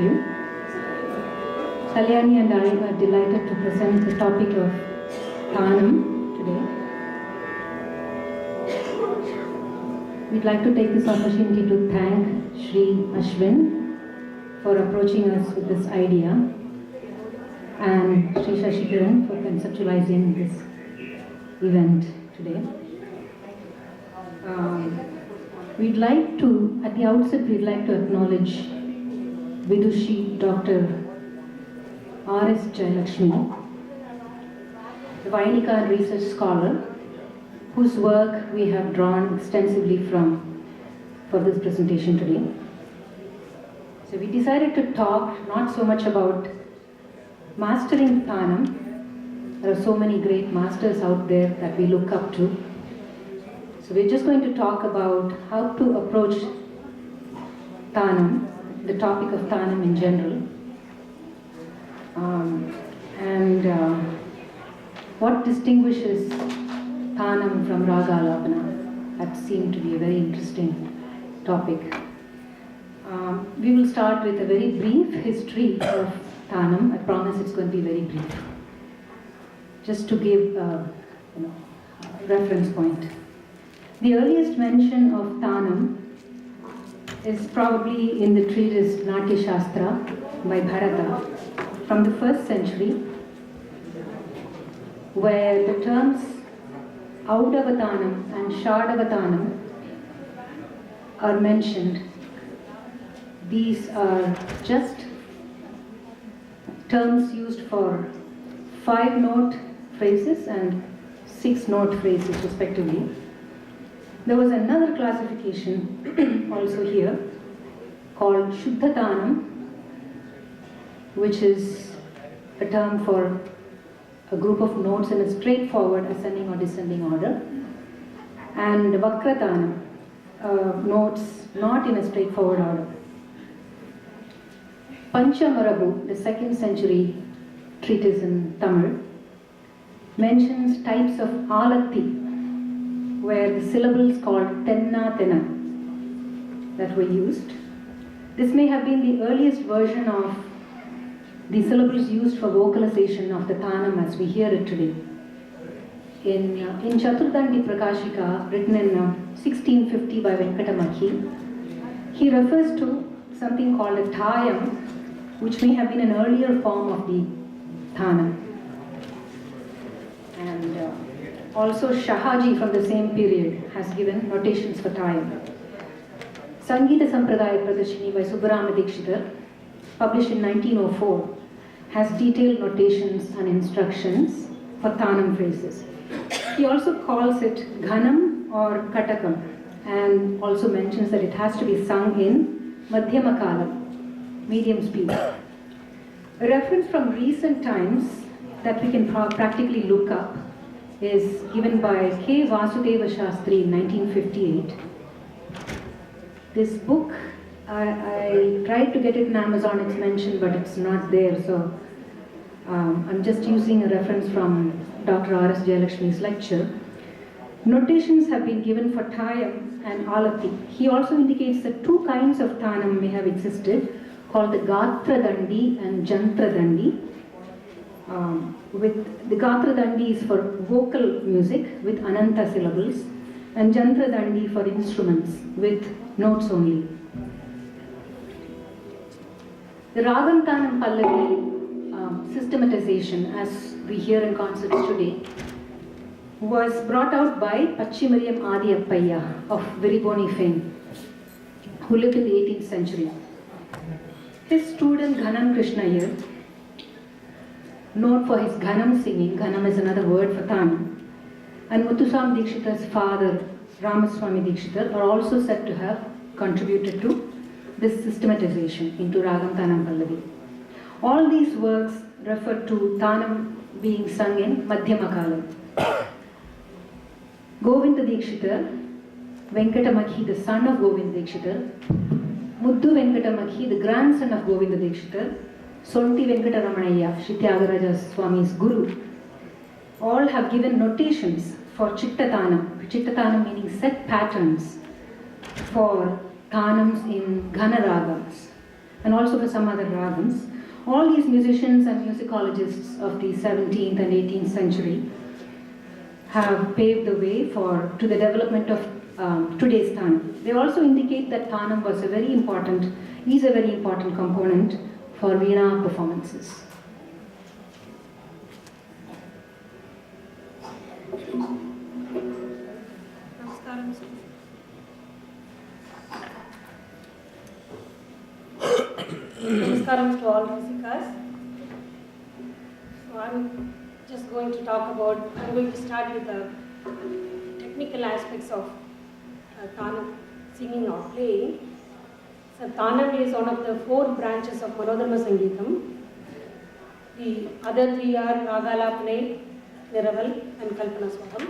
of you. Kalyani and I are delighted to present the topic of Thanam today. We'd like to take this opportunity to thank Sri Ashwin for approaching us with this idea and Sri Shashikaran for conceptualizing this event today. At the outset, we'd like to acknowledge Vidushi Dr. R.S. Jayalakshmi, the Vainika and research scholar, whose work we have drawn extensively from for this presentation today. So we decided to talk not so much about mastering Thanam. There are so many great masters out there that we look up to. So we're just going to talk about how to approach Thanam, the topic of Thanam in general, and what distinguishes Thanam from Raga Alapana. That seemed to be a very interesting topic. We will start with a very brief history of Thanam. I promise it's going to be very brief, just to give a reference point. The earliest mention of Thanam is probably in the treatise Natya Shastra by Bharata from the 1st century, where the terms Audavatanam and Shadavatanam are mentioned. These are just terms used for 5-note phrases and 6-note phrases respectively. There was another classification also here called Shuddhatanam, which is a term for a group of notes in a straightforward ascending or descending order, and Vakratanam, notes not in a straightforward order. Panchamarabu, the 2nd century treatise in Tamil, mentions types of alatti, where the syllables called tenna tena that were used. This may have been the earliest version of the syllables used for vocalization of the Thanam as we hear it today. In Chaturdandi Prakashika, written in 1650 by Venkatamakhi, he refers to something called a Thayam, which may have been an earlier form of the Thanam. And also Shahaji from the same period has given notations for Thayam. Sangeeta Sampradaya Pradashini by Subbarama Dikshitar, published in 1904, has detailed notations and instructions for Thanam phrases. He also calls it Ghanam or Katakam, and also mentions that it has to be sung in Madhyama Kalam, medium speed. A reference from recent times that we can practically look up is given by K. Vasudeva Shastri in 1958. This book, I tried to get it in Amazon, it's mentioned, but it's not there, so I'm just using a reference from Dr. R.S. Jayalakshmi's lecture. Notations have been given for Thayam and Alati. He also indicates that 2 kinds of Thanam may have existed, called the Gatra Dandi and Jantra Dandi. With the Gatra Dandi is for vocal music with Ananta syllables, and Jantra Dandi for instruments with notes only. The Ragam Thanam Pallavi systematization, as we hear in concerts today, was brought out by Pachimariyam Adi Appaiah of Viriboni fame, who lived in the 18th century. His student Ghanam Krishna Iyer, known for his Ghanam singing, Ghanam is another word for Thanam, and Muthuswami Dikshitar's father, Ramaswami Dikshitar, are also said to have contributed to this systematization into Ragam Thanam Pallavi. All these works refer to Thanam being sung in Madhyama Kalam. Govinda Dikshitar, Venkatamakhi, the son of Govinda Dikshitar, Muddu Venkatamakhi, the grandson of Govinda Dikshitar, Sonti Venkataramanaya, Shri Tyagaraja Swami's guru, all have given notations for Chittatanam. Chittatanam meaning set patterns for Thanams in Ghana Ragams. and also for some other ragams. All these musicians and musicologists of the 17th and 18th century have paved the way to the development of today's Thanam. They also indicate that Thanam is a very important component for Veena performances. Namaskaram to all Rasikas. So I'm just going to start with the technical aspects of Thanam singing or playing. So Thanam is one of the 4 branches of Manodharma Sangeetam. The other 3 are Ragalapane, Niraval and Kalpanaswaram.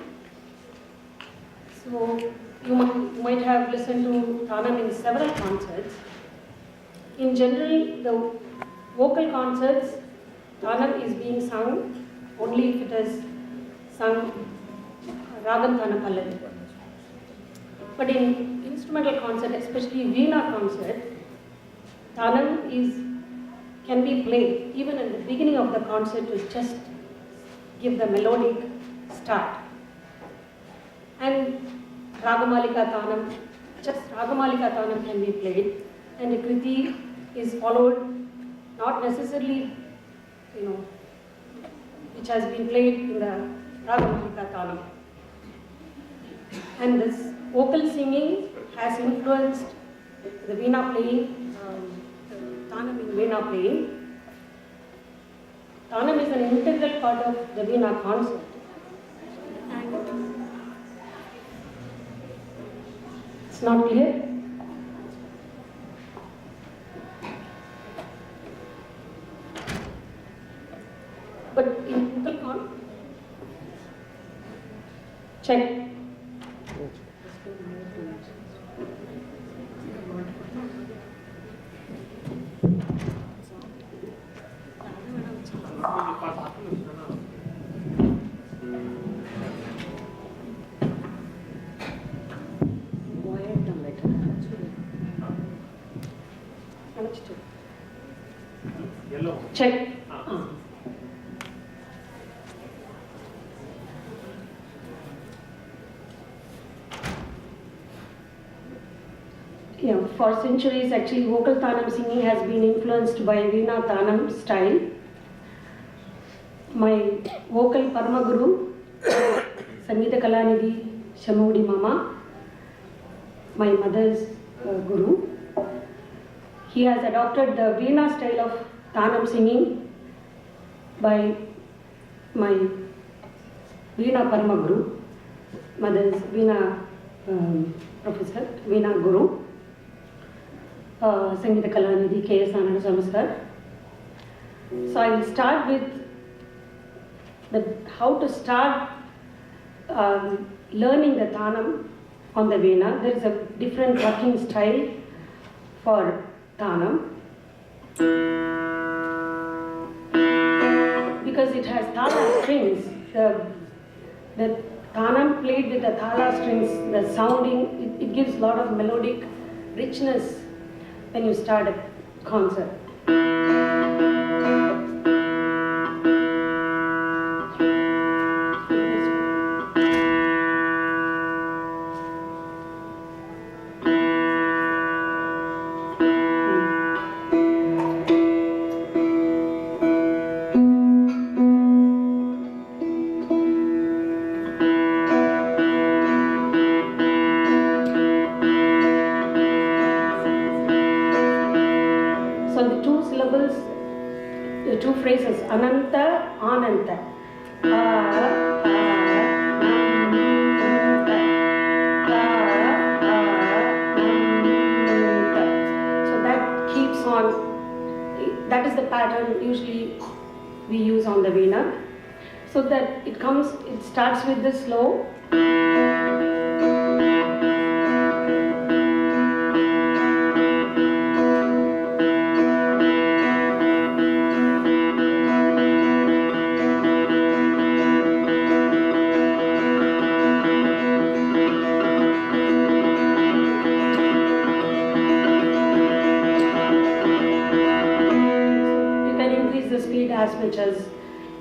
So you might have listened to Thanam in several concerts. In general, the vocal concerts, Thanam is being sung only if it is sung Ragam Thana Pallavi. But in instrumental concert, especially Veena concert, Thanam can be played even in the beginning of the concert to just give the melodic start. And Ragamalika Thanam, just Ragamalika Thanam can be played, and the Kriti is followed, not necessarily, which has been played in the Ragamalika Thanam. And this vocal singing has influenced the Veena playing, Thanam in Veena playing. Thanam is an integral part of the Veena concert. And it's not clear? But in vocal con, check. Check. Yeah, for centuries, actually, vocal Thanam singing has been influenced by Veena Thanam style. My vocal Parma Guru, Sangeeta Kalyani Shamudi Mama, my mother's guru. He has adopted the Veena style of Thanam singing by my Veena Parma Guru, mother's Veena professor, Veena Guru, Sangeeta Kalyani K.S. Anand Samaskar. So I will start with how to start learning the Thanam on the Veena. There is a different working style for Thanam. Because it has thala strings, the Thanam played with the thala strings, the sounding, it gives a lot of melodic richness when you start a concert. Phrases Ananta, Ananta. So that keeps on, that is the pattern usually we use on the Veena. So that it starts with the slow.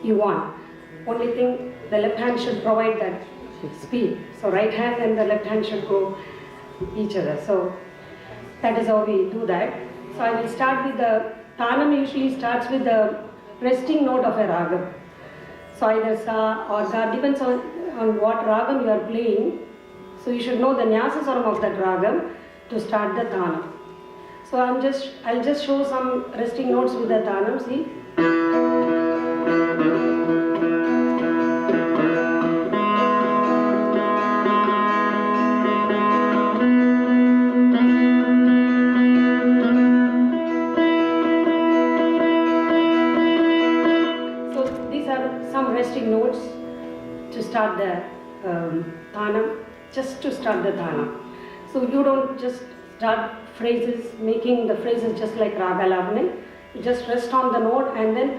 you want. Only thing, the left hand should provide that speed. So right hand and the left hand should go each other. So that is how we do that. So I will start with the Thanam usually starts with the resting note of a ragam. So either sa or ga, depends on what ragam you are playing. So you should know the nyasa swaram of that ragam to start the Thanam. So I'll just show some resting notes with the Thanam. See. Resting notes to start the Thanam, just to start the Thanam. So you don't just start phrases, making the phrases just like Raga Lavane. You just rest on the note and then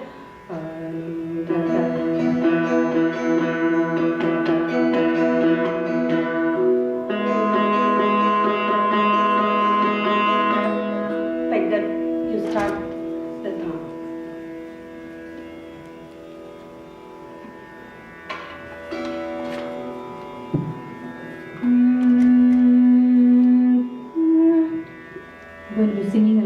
like that you start the Thanam. When you're singing